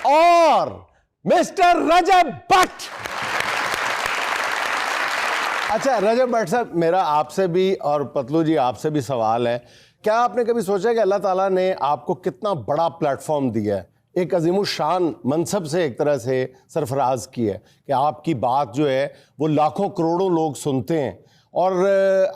और मिस्टर रजब भट्ट। अच्छा रजब भट्ट साहब, मेरा आपसे भी और पतलू जी आपसे भी सवाल है, क्या आपने कभी सोचा कि अल्लाह ताला ने आपको कितना बड़ा प्लेटफॉर्म दिया है, एक अजीमुशान मनसब से एक तरह से सरफराज की है कि आपकी बात जो है वो लाखों करोड़ों लोग सुनते हैं और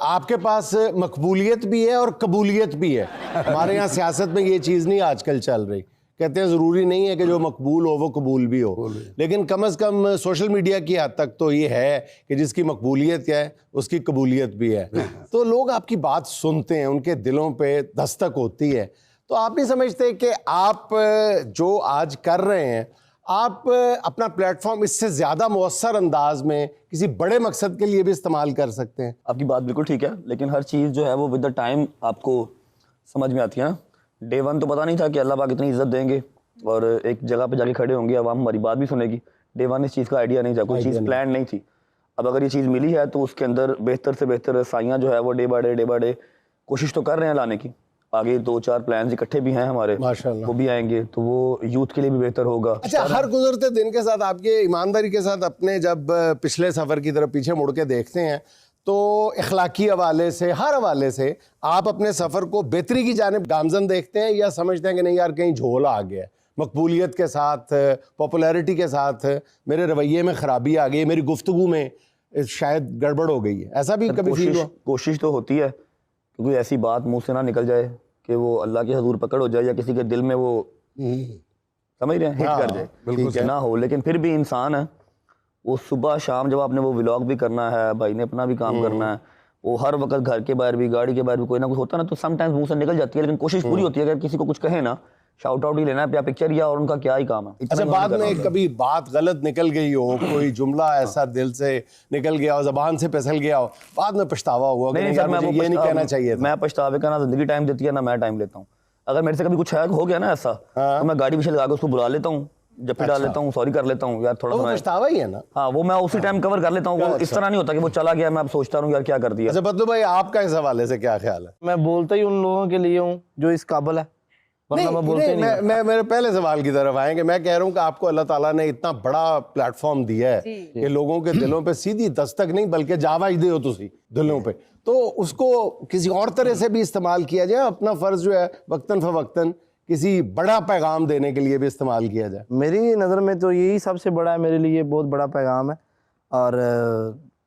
आपके पास मकबूलियत भी है और कबूलियत भी है। हमारे यहाँ सियासत में ये चीज़ नहीं आजकल चल रही, कहते हैं ज़रूरी नहीं है कि जो मकबूल हो वो कबूल भी हो, लेकिन कम से कम सोशल मीडिया की हद तक तो ये है कि जिसकी मकबूलियत है उसकी कबूलियत भी है। तो लोग आपकी बात सुनते हैं, उनके दिलों पे दस्तक होती है। तो आप नहीं समझते कि आप जो आज कर रहे हैं, आप अपना प्लेटफॉर्म इससे ज़्यादा मौसर अंदाज में किसी बड़े मकसद के लिए भी इस्तेमाल कर सकते हैं? आपकी बात बिल्कुल ठीक है, लेकिन हर चीज़ जो है वो विद द टाइम आपको समझ में आती है ना। डे वन तो पता नहीं था कि अल्लाह पाक इतनी इज्जत देंगे और एक जगह पे जाके खड़े होंगे, आवाम हमारी बात भी सुनेगी। डे वन इस चीज़ का आइडिया नहीं था, कोई चीज़ प्लान नहीं थी। अब अगर ये चीज़ मिली है तो उसके अंदर बेहतर से बेहतर साइयाँ जो है वो डे बाय डे कोशिश तो कर रहे हैं लाने की। आगे 2-4 प्लान्स इकट्ठे भी हैं हमारे, माशाल्लाह, वो भी आएंगे तो वो यूथ के लिए भी बेहतर होगा। अच्छा, हर गुजरते दिन के साथ आपके ईमानदारी के साथ अपने जब पिछले सफ़र की तरफ पीछे मुड़ के देखते हैं तो इखलाकी हवाले से, हर हवाले से आप अपने सफ़र को बेहतरी की जानिब गामजन देखते हैं या समझते हैं कि नहीं यार कहीं झोल आ गया है, मकबूलियत के साथ, पॉपुलैरिटी के साथ मेरे रवैये में ख़राबी आ गई, मेरी गुफ्तगू में शायद गड़बड़ हो गई है? ऐसा भी कभी फील हुआ? कोशिश तो होती है क्योंकि ऐसी बात मुंह से ना निकल जाए कि वो अल्लाह के हजूर पकड़ हो जाए या किसी के दिल में वो समझ रहे हैं हिट कर जाए, बिल्कुल ना हो। लेकिन फिर भी इंसान है, वो सुबह शाम जब आपने वो व्लॉग भी करना है, भाई ने अपना भी काम करना है, वो हर वक्त घर के बाहर भी, गाड़ी के बाहर भी कोई ना कुछ होता है ना, तो समटाइम्स मुंह से निकल जाती है। लेकिन कोशिश पूरी होती है अगर किसी को कुछ कहे ना, शाउट आउट ही लेना है या पिक्चर या और उनका क्या ही काम है। अच्छा, बाद में कभी बात गलत निकल गई हो, कोई जुमला ऐसा दिल से निकल गया हो, जबान से फिसल गया हो, बाद में पछतावा हुआ कि नहीं मुझे ये नहीं कहना चाहिए था? मैं पछतावे का ना जिंदगी टाइम देती है ना मैं टाइम लेता हूँ। अगर मेरे से कभी कुछ हो गया ना ऐसा, तो मैं गाड़ी पीछे लगा के उसको बुला लेता हूँ, जब डाल लेता हूँ, सॉरी कर लेता हूँ यार, थोड़ा सा पछतावा ही है ना। हाँ, वो मैं उसी टाइम कवर कर लेता हूँ। वो इस तरह नहीं होता कि वो चला गया मैं अब सोचता हूँ यार क्या कर दिया। अच्छा बदलू भाई, आपका इस हवाले से क्या ख्याल है? मैं बोलता ही उन लोगों के लिए हूँ जो इस काबिल है, मैं मेरे पहले सवाल की तरफ आएंगे। मैं कह रहा हूँ कि आपको अल्लाह ताला ने इतना बड़ा प्लेटफॉर्म दिया है कि लोगों के दिलों पे सीधी दस्तक नहीं बल्कि जावा ही दे हो तुसी दिलों पे, तो उसको किसी और तरह से भी इस्तेमाल किया जाए, अपना फर्ज जो है वक्तन फवक्तन किसी बड़ा पैगाम देने के लिए भी इस्तेमाल किया जाए। मेरी नज़र में तो यही सबसे बड़ा है, मेरे लिए बहुत बड़ा पैगाम है। और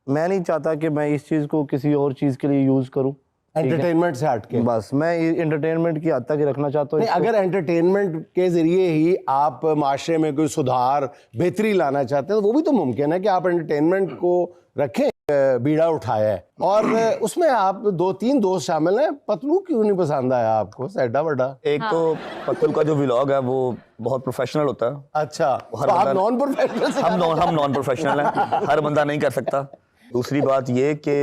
मैं नहीं चाहता कि मैं इस चीज़ को किसी और चीज़ के लिए यूज़ करूँ, एंटरटेनमेंट से हट के। बस मैं एंटरटेनमेंट की हद तक ही रखना चाहता हूँ। अगर एंटरटेनमेंट के जरिए ही आप माशरे में कोई सुधार बेहतरी लाना चाहते हैं तो वो भी तो मुमकिन है कि आप एंटरटेनमेंट को रखें, बीड़ा उठाया है और उसमें आप 2-3 दोस्त शामिल हैं। पतलू क्यों नहीं पसंद आया आपको? एडा बड़ा एक तो पतलू का जो व्लॉग है वो बहुत प्रोफेशनल होता है। अच्छा, तो आप नॉन प्रोफेशनल? हम नॉन प्रोफेशनल हैं, हर बंदा नहीं कर सकता। दूसरी बात ये कि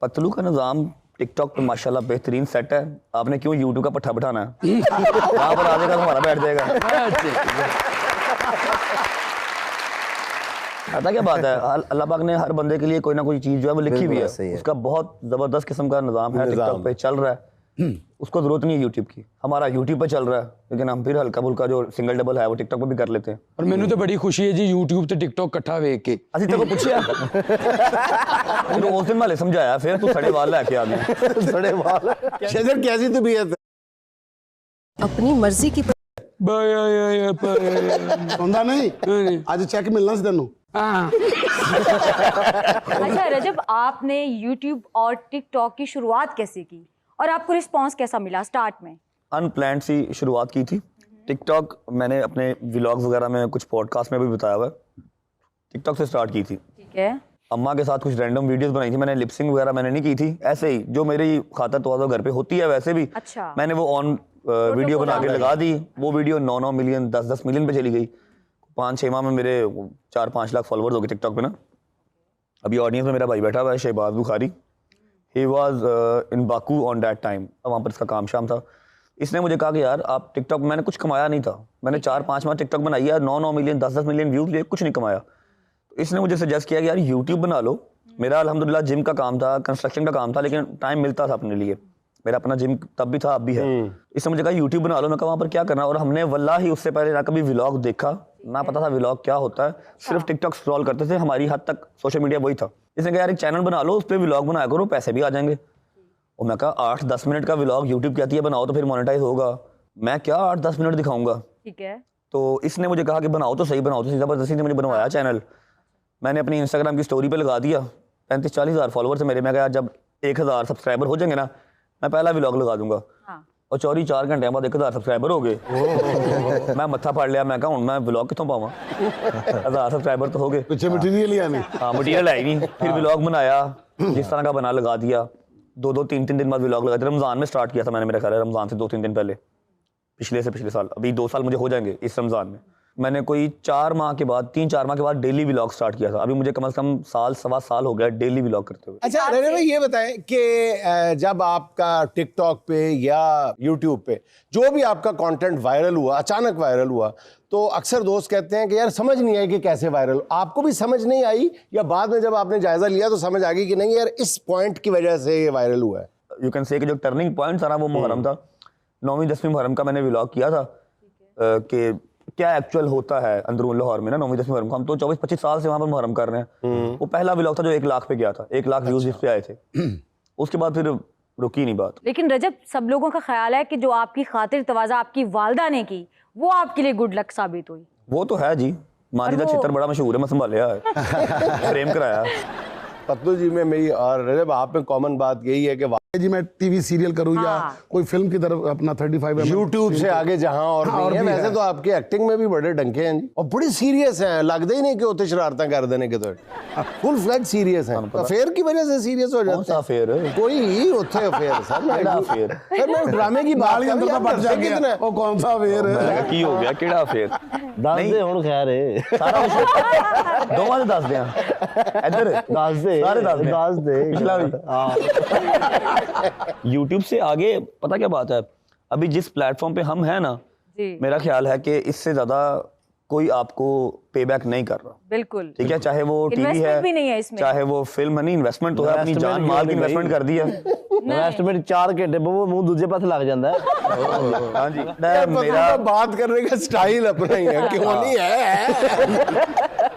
पतलू का निज़ाम टिकटॉक पे माशाल्लाह बेहतरीन सेट है। आपने क्यों यूट्यूब का पट्ठा बिठाना है? वहाँ पर आ जाएगा तो हमारा बैठ जाएगा। पता क्या बात है, अल्लाह पाक ने हर बंदे के लिए कोई ना कोई चीज़ जो है वो लिखी हुई है। उसका बहुत ज़बरदस्त किस्म का निज़ाम है, टिकटॉक पे चल रहा है, उसको ज़रूरत नहीं है यूट्यूब की। हमारा यूट्यूब पे चल रहा है, लेकिन हम फिर हल्का फुल्का जो सिंगल डबल है वो टिकटॉक पे भी कर लेते हैं। और मैंने तो बड़ी खुशी है जी यूट्यूब ते टिकटॉक इकट्ठा वेख के। असि तेरे को पूछिया उस दिन वाले समझाया, फिर तू सड़े वाल लेके आ गया। सड़े वाल शेजर कैसी तबीयत? अपनी मर्जी की सुनता नहीं, आज चेक मिलना सी तेनू। अच्छा रजब, आपने YouTube और TikTok की शुरुआत कैसे की और आपको रिस्पांस कैसा मिला स्टार्ट में? अनप्लान्ड सी शुरुआत की थी। टिकटॉक मैंने अपने व्लॉग्स वगैरह में, कुछ पॉडकास्ट में भी बताया हुआ है, टिकटॉक से स्टार्ट की थी। ठीक है। अम्मा के साथ कुछ रैंडम वीडियोस बनाई थी मैंने, लिपसिंग वगैरह मैंने नहीं की थी, ऐसे ही जो मेरी खातर तो घर पे होती है वैसे भी। अच्छा। मैंने वो ऑन वीडियो बना के लगा दी, वो वीडियो 9-9 मिलियन 10-10 मिलियन पे चली गई। 5-6 माह में मेरे 4-5 लाख फॉलोअर्स हो गए टिकटॉक पे ना। अभी ऑडियंस में मेरा भाई बैठा हुआ है Shahbaz Bukhari, he was in Baku on that time, वहाँ पर इसका काम शाम था। इसने मुझे कहा कि यार आप टिकटॉक, मैंने कुछ कमाया नहीं था, मैंने 4-5 माह टिकटॉक बनाई है, 9-9 मिलियन 10-10 मिलियन व्यूज लिए, कुछ नहीं कमाया। तो इसने मुझे सजेस्ट किया कि यार यूट्यूब बना लो। मेरा अल्हम्दुलिल्लाह जिम का काम था, कंस्ट्रक्शन का काम था, लेकिन टाइम मिलता था अपने लिए। मेरा अपना जिम तब भी था, अब भी है। इसने मुझे कहा यूट्यूब बना लो, मैं कहा वहाँ पर क्या करना, और हमने वल्लाही उससे पहले ना कभी व्लॉग देखा, ना पता था व्लॉग क्या होता है, सिर्फ टिकटॉक स्क्रॉल करते थे, हमारी हद तक सोशल मीडिया वही था। इसने कहा यार एक चैनल बना लो, उस पर व्लॉग बनाया करो, पैसे भी आ जाएंगे। और मैं कहा 8-10 मिनट का व्लॉग यूट्यूब कहती है बनाओ तो फिर मोनेटाइज होगा, मैं क्या 8-10 मिनट दिखाऊंगा। ठीक है। तो इसने मुझे कहा कि बनाओ तो सही, बनाओ तो सही, जबरदस्ती ने मुझे बनवाया चैनल। मैंने अपनी इंस्टाग्राम की स्टोरी पे लगा दिया, 35-40 हज़ार फॉलोअर्स मेरे। मैं कहा जब 1000 सब्सक्राइबर हो जाएंगे ना, मैं पहला व्लॉग लगा दूंगा। हाँ। और चौरी 4 घंटे बाद 1000 सब्सक्राइबर हो गए। मैं मत्था फाड़ लिया, मैं कहा मैं व्लॉग कितों पावा, 1000 सब्सक्राइबर तो हो गए। पीछे मटेरियल ही आनी। हाँ मटीरियल है ही नहीं। फिर व्लॉग बनाया, जिस तरह का बना लगा दिया। 2-3 दिन बाद व्लॉग लगा दिया। रमजान में स्टार्ट किया था मैंने, मेरा ख्याल है रमजान से 2-3 दिन पहले, पिछले साल। अभी 2 साल मुझे हो जाएंगे इस रमजान में। मैंने कोई 3-4 माह के बाद डेली व्लॉग स्टार्ट किया था। अभी मुझे कम से कम 1-1.25 साल हो गया डेली व्लॉग करते हुए। अच्छा रजब भाई ये बताएं कि जब आपका टिकटॉक पे या यूट्यूब पे जो भी आपका कंटेंट वायरल हुआ, अचानक वायरल हुआ, तो अक्सर दोस्त कहते हैं कि यार समझ नहीं आई कि कैसे वायरल। आपको भी समझ नहीं आई या बाद में जब आपने जायजा लिया तो समझ आ गई कि नहीं यार इस पॉइंट की वजह से ये वायरल हुआ है? यू कैन से कि जो टर्निंग पॉइंट था ना वो मुहर्रम था। 9वीं-10वीं मुहर्रम का मैंने व्लॉग किया था कि क्या एक्चुअल होता है अंदरून लाहौर में ना 9वीं-10वीं मुहर्रम को। हम तो 24-25 साल से वहाँ पर मुहर्रम कर रहे हैं। वो पहला व्लॉग था जो 1 लाख पे गया था, 1 लाख व्यूज इस पे आए थे। उसके बाद फिर रुकी नहीं बात। लेकिन रजब, सब लोगों का ख्याल है कि जो आपकी खातिर तवाज़ा आपकी वालदा ने की, वो आपके लिए गुड लक साबित हुई। वो तो है जी, माजिदा चित्र बड़ा मशहूर है, मैं संभालिया है, फ्रेम कराया। पतलू जी में मेरी और रजब आप में कॉमन बात यही है कि जी मैं टीवी सीरियल करूं या कोई फिल्म की तरफ अपना 35 यूट्यूब से आगे जहां और हाँ, नहीं और है। भी वैसे है। तो आपकी एक्टिंग में भी बड़े डंके हैं जी, और बड़ी सीरियस हैं, लगता ही नहीं कि होते शरारतें कर देने के। तो फुल फ्लैग सीरियस हैं। अफेयर की वजह से सीरियस हो कौन जाते सा हैं। अफेयर? कोई होते अफेयर सर, केड़ा अफेयर? सर मैं ड्रामे की बात नाली कर अंदर रहा का हूं, बट यार, कितना जाएगा वो कौन सा वेयर है। की हो गया केड़ा अफेयर? दस दे हुण खैर है सारा कुछ दोवां दे दस दियां इधर दस दे सारे दस दें। दस दे पिछला भी। हाँ यूट्यूब से आगे पता क्या बात है, अभी जिस प्लेटफॉर्म पे हम हैं ना, जी मेरा ख्याल है कि इससे ज्यादा कोई आपको पे बैक नहीं कर रहा। बिल्कुल। ठीक है, चाहे वो टीवी इन्वेस्टमेंट भी नहीं है है, इसमें। चाहे वो फिल्म है, नहीं इन्वेस्टमेंट तो है, अपनी Investment जान माल की भी नहीं इन्वेस्टमेंट भाई। कर दी है। इन्वेस्टमेंट 4 घंटे वो मुंह दूसरे पास लग जाता है। हाँ जी, पतलू मेरा का बात करने का स्टाइल अपना ही है, क्यों नहीं है?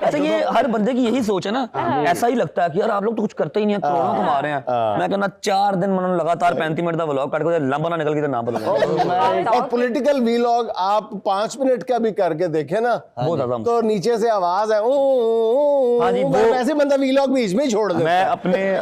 अच्छा ये हर बंदे की यही सोच है ना, ऐसा ही लगता है कि यार आप लोग तो कुछ करते ही नहीं है, करोड़ों कमा रहे हैं। मैं कहना 4 दिन मैंने लगातार 35 मिनट का व्लॉग काट के लंबा ना निकल के तो ना बदलना। और पॉलिटिकल वीलॉग आप 5 मिनट का भी करके देखे ना, बहुत ज्यादा तो नीचे से आवाज है हाँ जी, वो- वैसे बंदा वीलॉग बीच में ही छोड़ देता है। मैं अपने